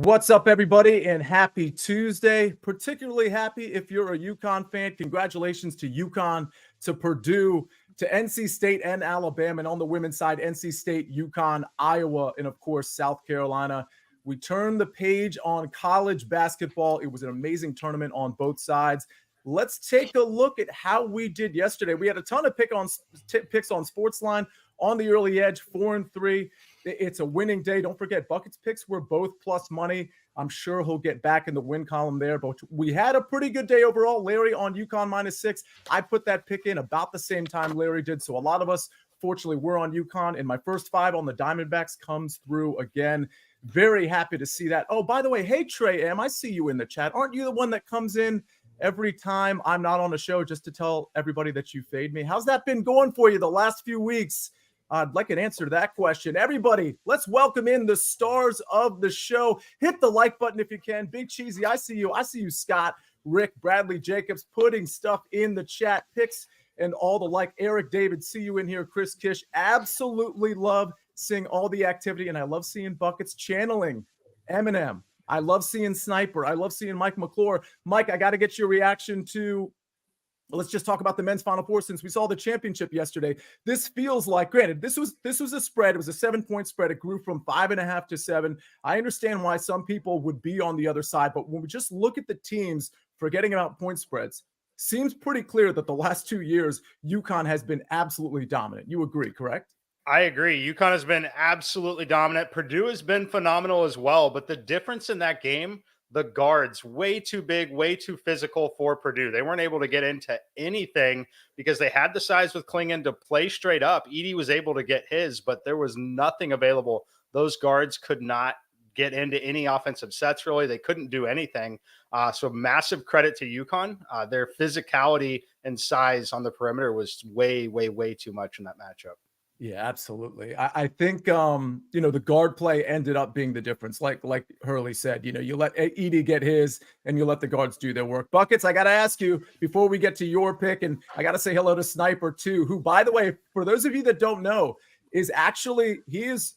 What's up, everybody, and happy Tuesday. Particularly happy if you're a UConn fan. Congratulations to UConn, to Purdue, to NC State and Alabama, and on the women's side, NC State, UConn, Iowa, and of course, South Carolina. We turned the page on college basketball. It was an amazing tournament on both sides. Let's take a look at how we did yesterday. We had a ton of picks on SportsLine on the early edge, 4-3. It's a winning day. Don't forget, Bucket's picks were both plus money. I'm sure he'll get back in the win column there. But we had a pretty good day overall. Larry on UConn -6. I put that pick in about the same time Larry did. So a lot of us, fortunately, were on UConn. And my first 5 on the Diamondbacks comes through again. Very happy to see that. Oh, by the way, hey, Trey M, I see you in the chat. Aren't you the one that comes in every time I'm not on the show just to tell everybody that you fade me? How's that been going for you the last few weeks? I'd like an answer to that question. Everybody, let's welcome in the stars of the show. Hit the like button if you can. Big Cheesy, I see you. I see you, Scott, Rick, Bradley, Jacobs, putting stuff in the chat, picks and all the like. Eric, David, see you in here. Chris Kish, absolutely love seeing all the activity, and I love seeing Buckets channeling Eminem. I love seeing Sniper. I love seeing Mike McClure. Mike, I got to get your reaction to – let's just talk about the men's Final Four since we saw the championship yesterday. This feels like, granted, this was a spread. It was a 7-point spread. It grew from 5.5 to 7. I understand why some people would be on the other side, but when we just look at the teams, forgetting about point spreads, seems pretty clear that the last 2 years, UConn has been absolutely dominant. You agree, correct? I agree. UConn has been absolutely dominant. Purdue has been phenomenal as well, but the difference in that game, the guards, way too big, way too physical for Purdue. They weren't able to get into anything because they had the size with Klingon to play straight up. Edey was able to get his, but there was nothing available. Those guards could not get into any offensive sets, really. They couldn't do anything. So massive credit to UConn. Their physicality and size on the perimeter was way, way, way too much in that matchup. Yeah, absolutely. I think, the guard play ended up being the difference. Like Hurley said, you let Edey get his and you let the guards do their work. Buckets, I got to ask you before we get to your pick, and I got to say hello to Sniper too, who, by the way, for those of you that don't know, is actually, he's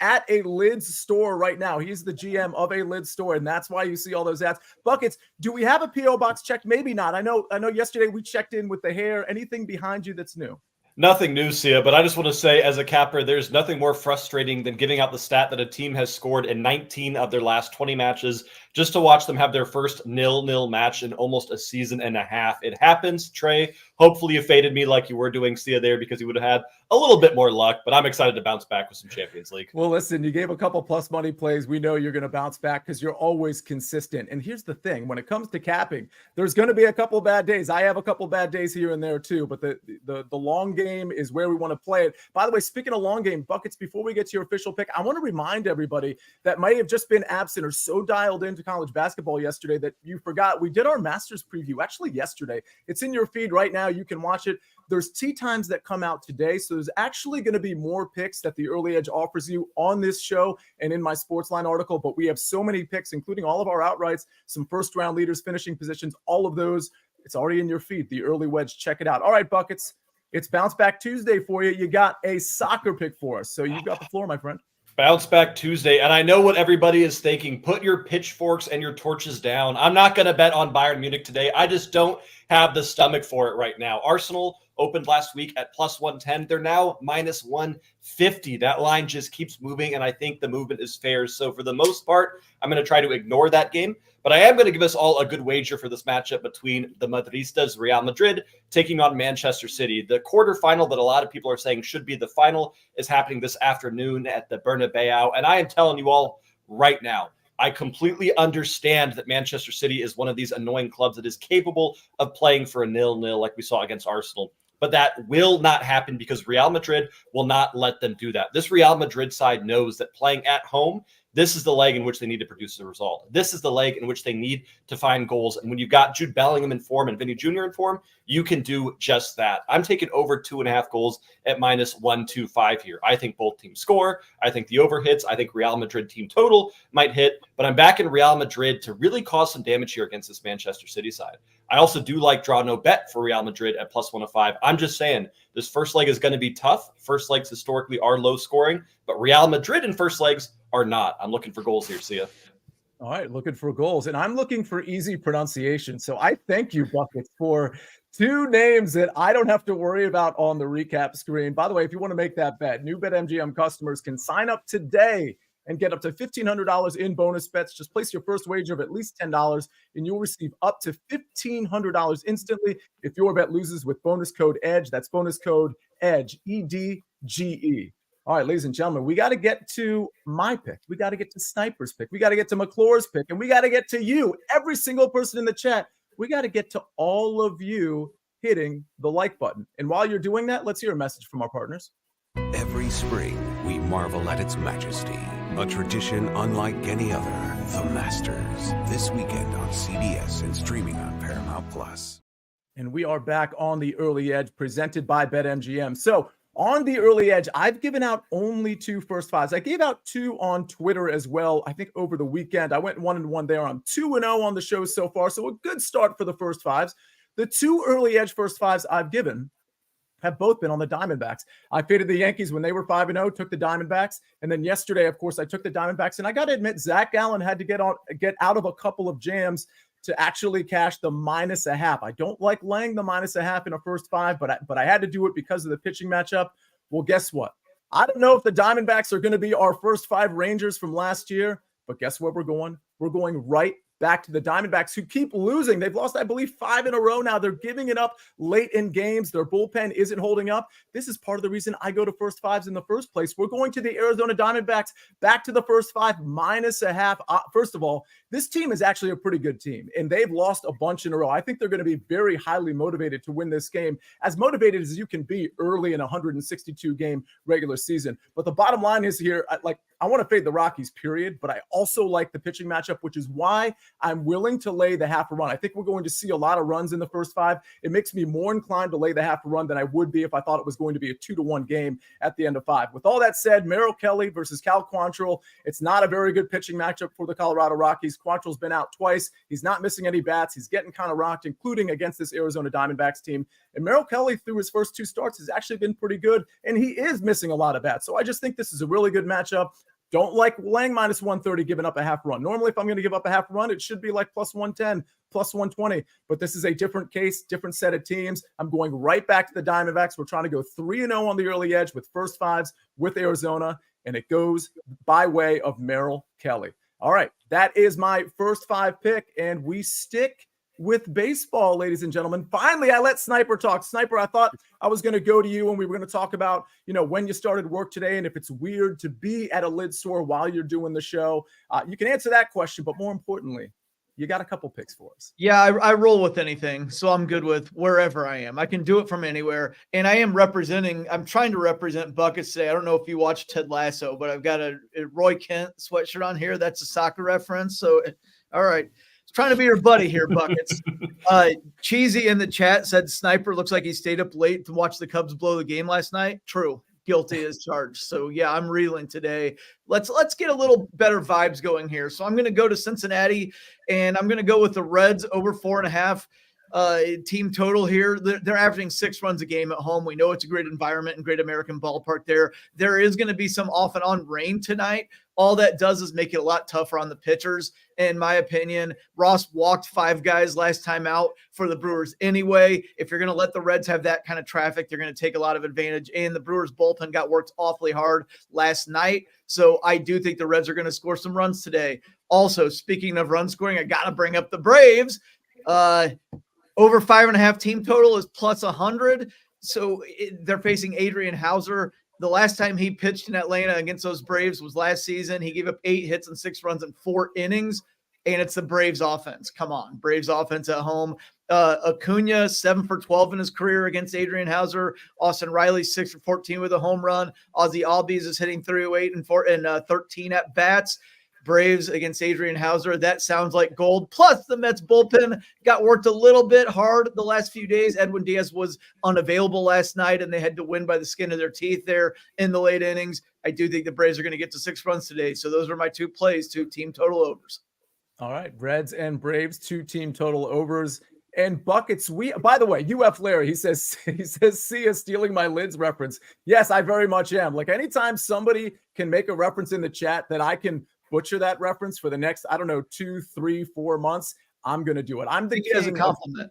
at a lids store right now. He's the GM of a lids store, and that's why you see all those ads. Buckets, do we have a P.O. box checked? Maybe not. I know yesterday we checked in with the hair. Anything behind you that's new? Nothing new, Sia, but I just want to say as a capper, there's nothing more frustrating than giving out the stat that a team has scored in 19 of their last 20 matches just to watch them have their first 0-0 match in almost a season and a half. It happens, Trey. Hopefully you faded me like you were doing, Sia, there because you would have had a little bit more luck, but I'm excited to bounce back with some Champions League. Well, listen, you gave a couple plus money plays. We know you're going to bounce back because you're always consistent. And here's the thing. When it comes to capping, there's going to be a couple bad days. I have a couple bad days here and there too, but the long game is where we want to play it. By the way, speaking of long game, Buckets, before we get to your official pick, I want to remind everybody that might have just been absent or so dialed into college basketball yesterday that you forgot. We did our Masters preview actually yesterday. It's in your feed right now. You can watch it. There's tee times that come out today. So there's actually going to be more picks that the Early Edge offers you on this show and in my SportsLine article. But we have so many picks, including all of our outrights, some first round leaders, finishing positions, all of those. It's already in your feed, the Early Wedge. Check it out. All right, Buckets. It's Bounce Back Tuesday for you. You got a soccer pick for us. So you've got the floor, my friend. Bounce Back Tuesday. And I know what everybody is thinking. Put your pitchforks and your torches down. I'm not going to bet on Bayern Munich today. I just don't have the stomach for it right now. Arsenal opened last week at plus 110. They're now minus 150. That line just keeps moving, and I think the movement is fair. So for the most part, I'm going to try to ignore that game. But I am going to give us all a good wager for this matchup between the Madridistas, Real Madrid, taking on Manchester City. The quarterfinal that a lot of people are saying should be the final is happening this afternoon at the Bernabeu. And I am telling you all right now, I completely understand that Manchester City is one of these annoying clubs that is capable of playing for a 0-0 like we saw against Arsenal. But that will not happen because Real Madrid will not let them do that. This Real Madrid side knows that playing at home, this is the leg in which they need to produce a result. This is the leg in which they need to find goals. And when you've got Jude Bellingham in form and Vinny Jr. in form, you can do just that. I'm taking over 2.5 goals at minus 125 here. I think both teams score. I think the over hits. I think Real Madrid team total might hit. But I'm back in Real Madrid to really cause some damage here against this Manchester City side. I also do like draw no bet for Real Madrid at plus 105. I'm just saying this first leg is going to be tough. First legs historically are low scoring, but Real Madrid in first legs are not. I'm looking for goals here, Sia. All right, looking for goals. And I'm looking for easy pronunciation. So I thank you, Buckets, for two names that I don't have to worry about on the recap screen. By the way, if you want to make that bet, new BetMGM customers can sign up today and get up to $1,500 in bonus bets. Just place your first wager of at least $10, and you'll receive up to $1,500 instantly if your bet loses with bonus code EDGE. That's bonus code EDGE, EDGE. All right, ladies and gentlemen, we got to get to my pick. We got to get to Sniper's pick. We got to get to McClure's pick. And we got to get to you, every single person in the chat. We got to get to all of you hitting the like button. And while you're doing that, let's hear a message from our partners. Every spring, we marvel at its majesty. A tradition unlike any other. The Masters. This weekend on CBS and streaming on Paramount+. And we are back on the Early Edge presented by BetMGM. So, on the Early Edge, I've given out only 2 first fives. I gave out 2 on Twitter as well. I think over the weekend, I went 1-1 there. I'm 2-0 on the show so far. So a good start for the first fives. The 2 Early Edge first fives I've given have both been on the Diamondbacks. I faded the Yankees when they were 5-0, took the Diamondbacks. And then yesterday, of course, I took the Diamondbacks. And I got to admit, Zach Gallen had to get out of a couple of jams to actually cash the -0.5. I don't like laying the -0.5 in a first five, but I had to do it because of the pitching matchup. Well, guess what? I don't know if the Diamondbacks are going to be our first 5 Rangers from last year, but guess where we're going? We're going right back to the Diamondbacks, who keep losing. They've lost, I believe, 5 in a row now. They're giving it up late in games. Their bullpen isn't holding up. This is part of the reason I go to first fives in the first place. We're going to the Arizona Diamondbacks, back to the first 5, -0.5. First of all, this team is actually a pretty good team, and they've lost a bunch in a row. I think they're going to be very highly motivated to win this game, as motivated as you can be early in a 162-game regular season. But the bottom line is here, I want to fade the Rockies, period, but I also like the pitching matchup, which is why I'm willing to lay the half a run. I think we're going to see a lot of runs in the first 5. It makes me more inclined to lay the half a run than I would be if I thought it was going to be a 2-1 game at the end of 5. With all that said, Merrill Kelly versus Cal Quantrill, it's not a very good pitching matchup for the Colorado Rockies. Quantrill's been out twice. He's not missing any bats. He's getting kind of rocked, including against this Arizona Diamondbacks team. And Merrill Kelly, through his first 2 starts, has actually been pretty good, and he is missing a lot of bats. So I just think this is a really good matchup. Don't like laying -130, giving up a half run. Normally, if I'm going to give up a half run, it should be like +110, +120. But this is a different case, different set of teams. I'm going right back to the Diamondbacks. We're trying to go 3-0 on the Early Edge with first fives with Arizona, and it goes by way of Merrill Kelly. All right, that is my first 5 pick, and we stick with baseball, ladies and gentlemen. Finally, I let Sniper talk. Sniper, I thought I was going to go to you and we were going to talk about, when you started work today and if it's weird to be at a lid store while you're doing the show. You can answer that question, but more importantly, you got a couple picks for us. Yeah, I roll with anything, so I'm good with wherever I am. I can do it from anywhere, and I'm trying to represent Buckets today. I don't know if you watched Ted Lasso, but I've got a Roy Kent sweatshirt on here. That's a soccer reference, so all right. Trying to be your buddy here, Buckets. Cheesy in the chat said Sniper looks like he stayed up late to watch the Cubs blow the game last night. True. Guilty as charged. So yeah, I'm reeling today. Let's get a little better vibes going here. So I'm going to go to Cincinnati, and I'm going to go with the Reds over 4.5 team total here. They're averaging 6 runs a game at home. We know it's a great environment and great American ballpark there. There is going to be some off and on rain tonight. All that does is make it a lot tougher on the pitchers. In my opinion, Ross walked 5 guys last time out for the Brewers anyway. If you're going to let the Reds have that kind of traffic, they're going to take a lot of advantage. And the Brewers bullpen got worked awfully hard last night. So I do think the Reds are going to score some runs today. Also, speaking of run scoring, I got to bring up the Braves. Over 5.5 team total is +100. So they're facing Adrian Hauser. The last time he pitched in Atlanta against those Braves was last season. He gave up 8 hits and 6 runs in 4 innings, and it's the Braves offense. Come on, Braves offense at home. Acuna, 7 for 12 in his career against Adrian Hauser. Austin Riley, 6 for 14 with a home run. Ozzie Albies is hitting 308 and 13 at bats. Braves against Adrian Hauser. That sounds like gold. Plus, the Mets bullpen got worked a little bit hard the last few days. Edwin Diaz was unavailable last night, and they had to win by the skin of their teeth there in the late innings. I do think the Braves are going to get to 6 runs today. So those are my 2 plays, 2 team total overs. All right, Reds and Braves, 2 team total overs. And buckets, by the way, UF Larry, he says Sia stealing my lids reference. Yes, I very much am. Like anytime somebody can make a reference in the chat that I can butcher that reference for the next, I don't know, 2, 3, 4 months, I'm going to do it. I'm the king as a compliment.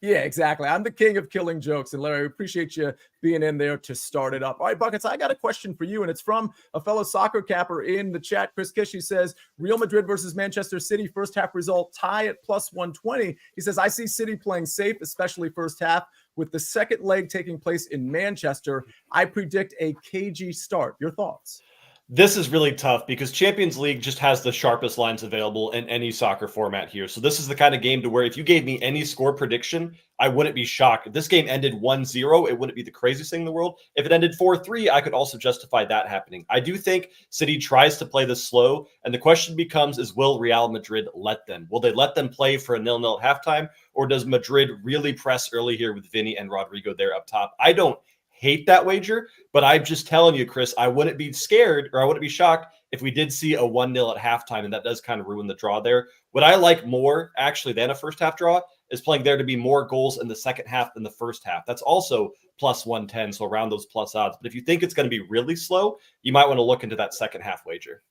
Yeah, exactly. I'm the king of killing jokes. And Larry, I appreciate you being in there to start it up. All right, Buckets, I got a question for you, and it's from a fellow soccer capper in the chat. Chris Kish, he says, Real Madrid versus Manchester City, first half result, tie at plus 120. He says, I see City playing safe, especially first half, with the second leg taking place in Manchester. I predict a cagey start. Your thoughts? This is really tough because Champions League just has the sharpest lines available in any soccer format here. So this is the kind of game to where if you gave me any score prediction, I wouldn't be shocked. If this game ended 1-0, it wouldn't be the craziest thing in the world. If it ended 4-3, I could also justify that happening. I do think City tries to play this slow, and the question becomes is will Real Madrid let them? Will they let them play for a 0-0 at halftime, or does Madrid really press early here with Vinny and Rodrigo there up top? I don't hate that wager, but I'm just telling you, Chris, I wouldn't be scared or I wouldn't be shocked if we did see a 1-0 at halftime, and that does kind of ruin the draw there. What I like more actually than a first half draw is playing there to be more goals in the second half than the first half. That's also plus 110, so around those plus odds. But if you think it's going to be really slow, you might want to look into that second half wager.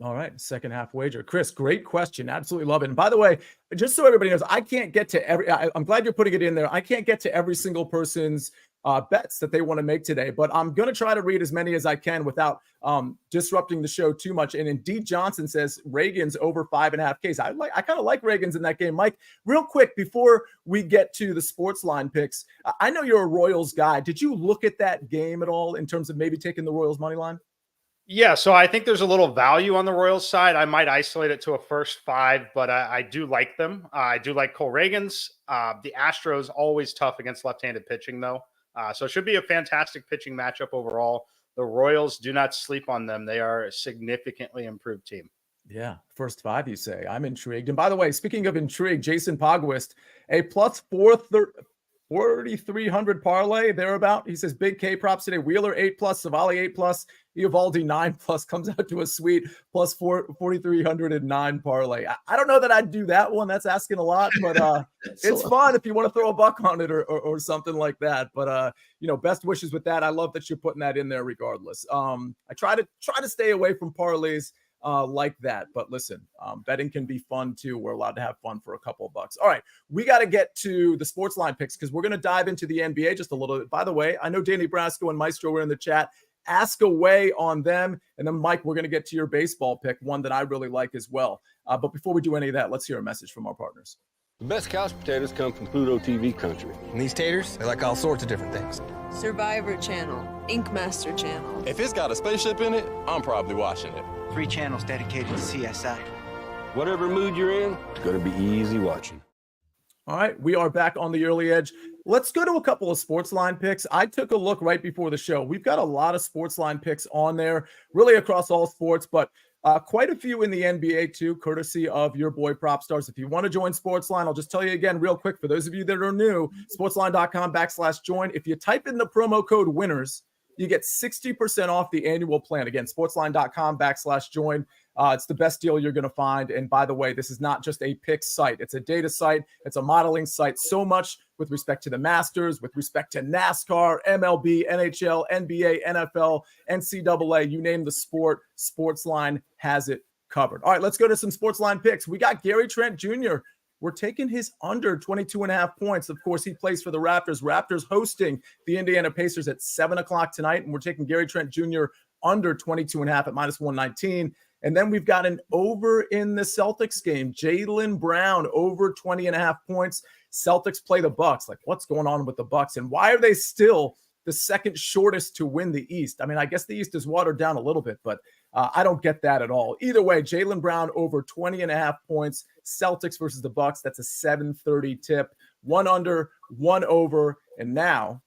All right, second half wager. Chris, great question. Absolutely love it. And by the way, just so everybody knows, I can't get to I'm glad you're putting it in there. I can't get to every single person's bets that they want to make today, but I'm going to try to read as many as I can without disrupting the show too much. And Indeed Johnson says Reagan's over 5.5 Ks. I kind of like Reagan's in that game. Mike, real quick before we get to the SportsLine picks, I know you're a Royals guy. Did you look at that game at all in terms of maybe taking the Royals money line? Yeah, so I think there's a little value on the Royals side. I might isolate it to a first 5, but I do like them. I do like Cole Reagans. The Astros always tough against left-handed pitching, though. So it should be a fantastic pitching matchup overall. The Royals, do not sleep on them. They are a significantly improved team. Yeah, first 5, you say. I'm intrigued. And by the way, speaking of intrigue, Jason Pogwist, a plus 4,300 parlay thereabout. He says big K props today. Wheeler 8+, Savali 8+, Eovaldi 9+, comes out to a sweet plus 4,309 parlay. I don't know that I'd do that one. That's asking a lot, but it's fun if you want to throw a buck on it or something like that. But best wishes with that. I love that you're putting that in there regardless. I try to stay away from parlays like that. But listen, betting can be fun too. We're allowed to have fun for a couple of bucks. All right, we got to get to the SportsLine picks because we're going to dive into the NBA just a little bit. By the way, I know Danny Brasco and Maestro were in the chat. Ask away on them. And then, Mike, we're going to get to your baseball pick, one that I really like as well. But before we do any of that, let's hear a message from our partners. The best couch potatoes come from Pluto TV country. And these taters, they like all sorts of different things. Survivor Channel, Ink Master Channel. If it's got a spaceship in it, I'm probably watching it. 3 channels dedicated to CSI. Whatever mood you're in, it's going to be easy watching. All right, we are back on the early edge. Let's go to a couple of SportsLine picks. I took a look right before the show. We've got a lot of SportsLine picks on there, really across all sports, but quite a few in the NBA too, courtesy of your boy Prop Stars. If you want to join SportsLine, I'll just tell you again real quick, for those of you that are new, sportsline.com/join. If you type in the promo code winners, you get 60% off the annual plan. Again, sportsline.com/join. It's the best deal you're going to find. And by the way, this is not just a pick site. It's a data site. It's a modeling site. So much with respect to the Masters, with respect to NASCAR, MLB, NHL, NBA, NFL, NCAA, you name the sport, SportsLine has it covered. All right, let's go to some SportsLine picks. We got Gary Trent Jr. We're taking his under 22.5 points. Of course, he plays for the Raptors. Raptors hosting the Indiana Pacers at 7 o'clock tonight. And we're taking Gary Trent Jr. under 22.5 at minus 119. And then we've got an over in the Celtics game. Jaylen Brown over 20.5 points. Celtics play the Bucks. Like, what's going on with the Bucks? And why are they still the second shortest to win the East? I mean, I guess the East is watered down a little bit, but I don't get that at all. Either way, Jaylen Brown over 20.5 points. Celtics versus the Bucks. That's a 7:30 tip. 1 under, 1 over. And now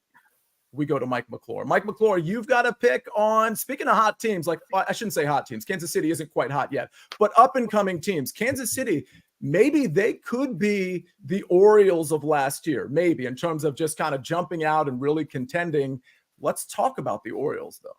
we go to Mike McClure. Mike McClure, you've got a pick on, speaking of hot teams, like I shouldn't say hot teams. Kansas City isn't quite hot yet, but up and coming teams. Kansas City, maybe they could be the Orioles of last year, maybe in terms of just kind of jumping out and really contending. Let's talk about the Orioles, though.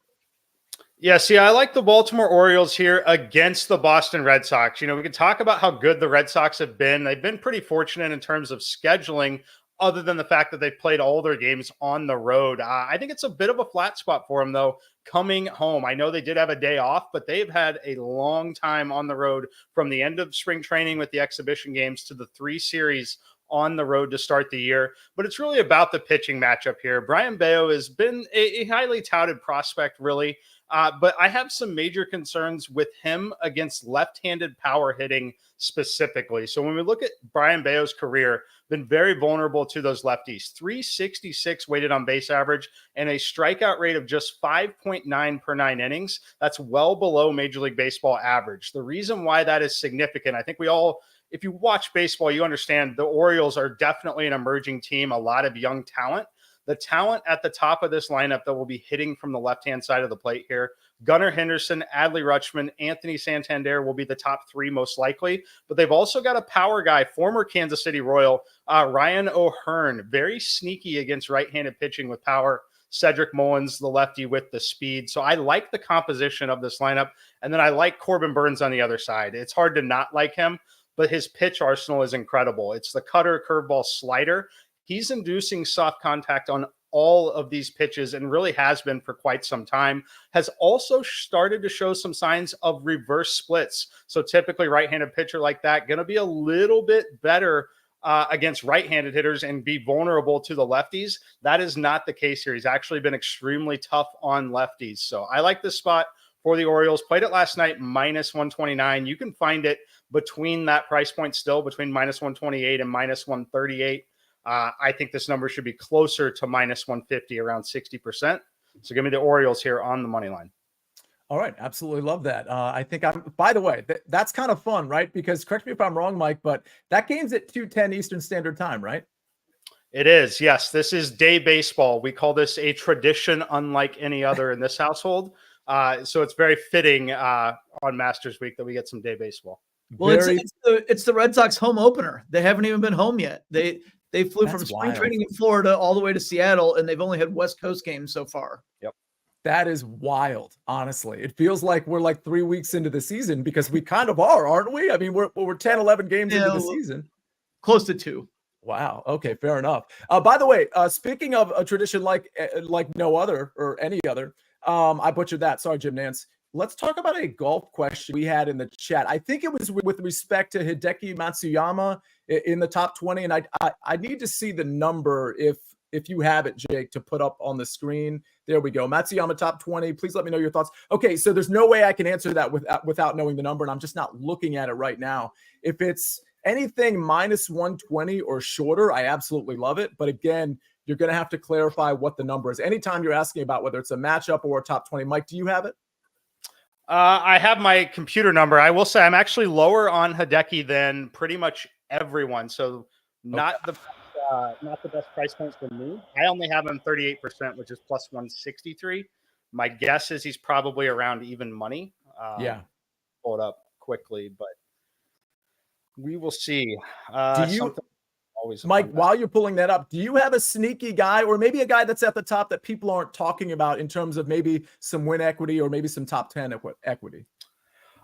Yeah, see, I like the Baltimore Orioles here against the Boston Red Sox. We can talk about how good the Red Sox have been. They've been pretty fortunate in terms of scheduling, other than the fact that they've played all their games on the road. I think it's a bit of a flat spot for them, though, coming home. I know they did have a day off, but they've had a long time on the road from the end of spring training with the exhibition games to the 3 series on the road to start the year. But it's really about the pitching matchup here. Brian Bayo has been a highly touted prospect, really. But I have some major concerns with him against left-handed power hitting specifically. So when we look at Brian Bayo's career, been very vulnerable to those lefties. 366 weighted on base average and a strikeout rate of just 5.9 per 9 innings. That's well below Major League Baseball average. The reason why that is significant, I think we all, if you watch baseball, you understand the Orioles are definitely an emerging team, a lot of young talent. The talent at the top of this lineup that will be hitting from the left-hand side of the plate here, Gunnar Henderson, Adley Rutschman, Anthony Santander will be the top 3 most likely. But they've also got a power guy, former Kansas City Royal, Ryan O'Hearn, very sneaky against right-handed pitching with power. Cedric Mullins, the lefty with the speed. So I like the composition of this lineup. And then I like Corbin Burns on the other side. It's hard to not like him, but his pitch arsenal is incredible. It's the cutter, curveball, slider. He's inducing soft contact on all of these pitches and really has been for quite some time. Has also started to show some signs of reverse splits. So typically right-handed pitcher like that, going to be a little bit better against right-handed hitters and be vulnerable to the lefties. That is not the case here. He's actually been extremely tough on lefties. So I like this spot for the Orioles. Played it last night, minus 129. You can find it between that price point still, between minus 128 and minus 138. I think this number should be closer to minus 150, around 60%. So give me the Orioles here on the money line. All right. Absolutely love that. I think by the way, that's kind of fun, right? Because correct me if I'm wrong, Mike, but that game's at 2:10 Eastern Standard Time, right? It is. Yes. This is day baseball. We call this a tradition unlike any other in this household. So it's very fitting on Masters Week that we get some day baseball. Well, it's the Red Sox home opener. They haven't even been home yet. They flew from spring training in Florida all the way to Seattle, and they've only had West Coast games so far. Yep. That is wild, honestly. It feels like we're like 3 weeks into the season because we kind of are, aren't we? I mean, we're 10, 11 games into the season. Close to 2. Wow. Okay, fair enough. By the way, speaking of a tradition like no other or any other, I butchered that. Sorry, Jim Nance. Let's talk about a golf question we had in the chat. I think it was with respect to Hideki Matsuyama in the top 20. And I need to see the number if you have it, Jake, to put up on the screen. There we go. Matsuyama top 20. Please let me know your thoughts. Okay, so there's no way I can answer that without knowing the number, and I'm just not looking at it right now. If it's anything minus 120 or shorter, I absolutely love it. But again, you're going to have to clarify what the number is. Anytime you're asking about whether it's a matchup or a top 20. Mike, do you have it? I have my computer number. I will say I'm actually lower on Hideki than pretty much everyone. So not the best price points for me. I only have him 38%, which is plus 163. My guess is he's probably around even money. Yeah. Pull it up quickly, but we will see. Mike, while you're pulling that up, do you have a sneaky guy or maybe a guy that's at the top that people aren't talking about in terms of maybe some win equity or maybe some top 10 equity?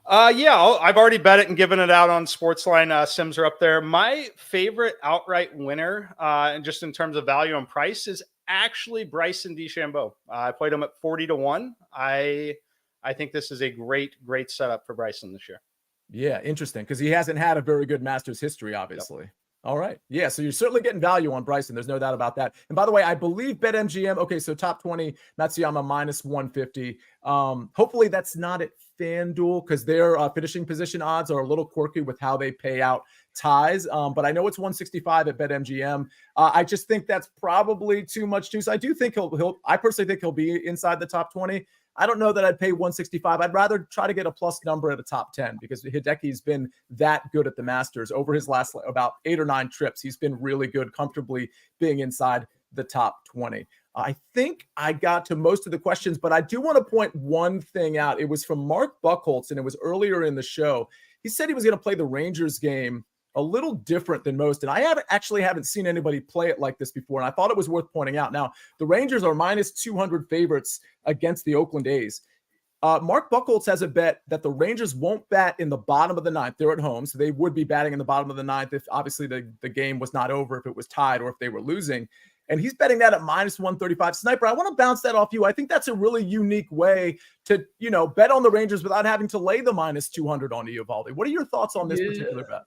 Yeah, I've already bet it and given it out on SportsLine. Sims are up there. My favorite outright winner, and just in terms of value and price, is actually Bryson DeChambeau. I played him at 40-1. I think this is a great setup for Bryson this year. Yeah, interesting, because he hasn't had a very good Masters history, obviously. Yep. All right. Yeah, so you're certainly getting value on Bryson. There's no doubt about that. And by the way, I believe BetMGM, okay, so top 20, Matsuyama minus 150. Hopefully that's not at FanDuel because their finishing position odds are a little quirky with how they pay out ties. But I know it's 165 at BetMGM. I just think that's probably too much juice. I do think I personally think he'll be inside the top 20. I don't know that I'd pay 165. I'd rather try to get a plus number at a top 10 because Hideki's been that good at the Masters over his last about 8 or 9 trips. He's been really good, comfortably being inside the top 20. I think I got to most of the questions, but I do want to point one thing out. It was from Mark Buchholz, and it was earlier in the show. He said he was going to play the Rangers game a little different than most. And I haven't seen anybody play it like this before. And I thought it was worth pointing out. Now, the Rangers are minus 200 favorites against the Oakland A's. Mark Buchholz has a bet that the Rangers won't bat in the bottom of the ninth. They're at home, so they would be batting in the bottom of the ninth if obviously the game was not over, if it was tied, or if they were losing. And he's betting that at -135. Sniper, I want to bounce that off you. I think that's a really unique way to, bet on the Rangers without having to lay the -200 on Eovaldi. What are your thoughts on this particular bet?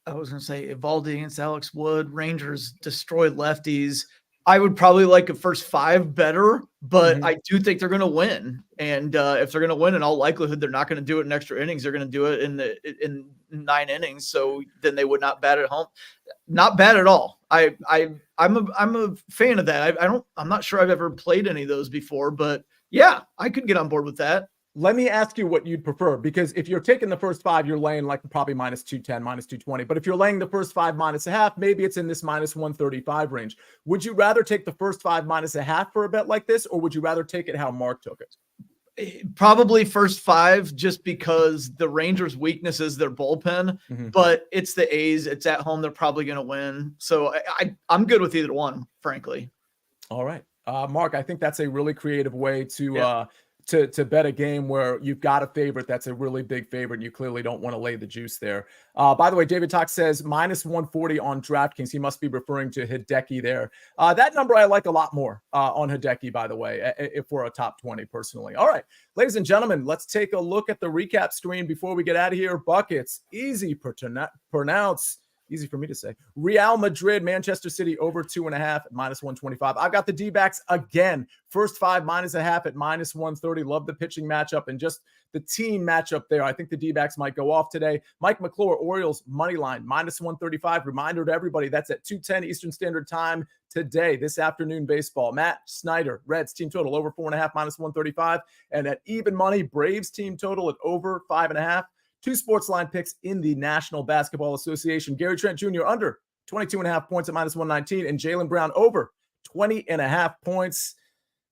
I was going to say Eovaldi against Alex Wood. Rangers destroy lefties. I would probably like a first 5 better, but I do think they're going to win. And if they're going to win, in all likelihood, they're not going to do it in extra innings. They're going to do it in 9 innings. So then they would not bat at home. Not bad at all. I'm a fan of that. I'm not sure I've ever played any of those before, but yeah, I could get on board with that. Let me ask you what you'd prefer, because if you're taking the first 5, you're laying like probably -210, -220. But if you're laying the first 5 -0.5, maybe it's in this -135 range. Would you rather take the first 5 -0.5 for a bet like this, or would you rather take it how Mark took it? Probably first 5, just because the Rangers' weakness is their bullpen, but it's the A's. It's at home. They're probably going to win. So I'm good with either one, frankly. All right. Mark, I think that's a really creative way to bet a game where you've got a favorite that's a really big favorite and you clearly don't want to lay the juice there. By the way, David Talk says -140 on DraftKings. He must be referring to Hideki there. That number I like a lot more on Hideki, by the way, if we're a top 20 personally. All right, ladies and gentlemen, let's take a look at the recap screen before we get out of here. Buckets, easy to pronounce. Easy for me to say. Real Madrid, Manchester City over 2.5 at -125. I've got the D-backs again. First 5 -0.5 at -130. Love the pitching matchup and just the team matchup there. I think the D-backs might go off today. Mike McClure, Orioles money line -135. Reminder to everybody, that's at 2:10 Eastern Standard Time today, this afternoon baseball. Matt Snyder, Reds team total over 4.5 -135. And at even money, Braves team total at over 5.5. 2 SportsLine picks in the National Basketball Association. Gary Trent Jr. under 22.5 points at -119, and Jaylen Brown over 20.5 points.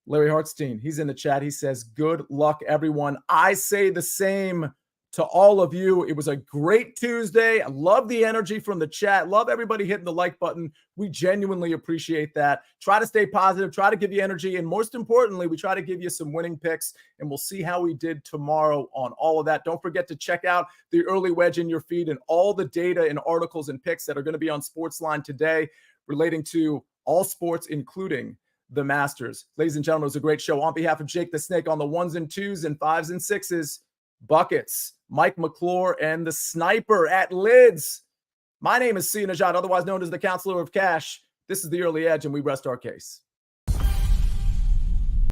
Larry Hartstein, he's in the chat. He says, good luck, everyone. I say the same to all of you. It was a great Tuesday. I love the energy from the chat. Love everybody hitting the like button. We genuinely appreciate that. Try to stay positive. Try to give you energy. And most importantly, we try to give you some winning picks. And we'll see how we did tomorrow on all of that. Don't forget to check out the early wedge in your feed and all the data and articles and picks that are going to be on SportsLine today relating to all sports, including the Masters. Ladies and gentlemen, it was a great show. On behalf of Jake the Snake on the 1s and 2s and 5s and 6s, Buckets, Mike McClure, and the Sniper at Lids. My name is Sia Nejad, otherwise known as the Counselor of Cash. This is the Early Edge, and we rest our case.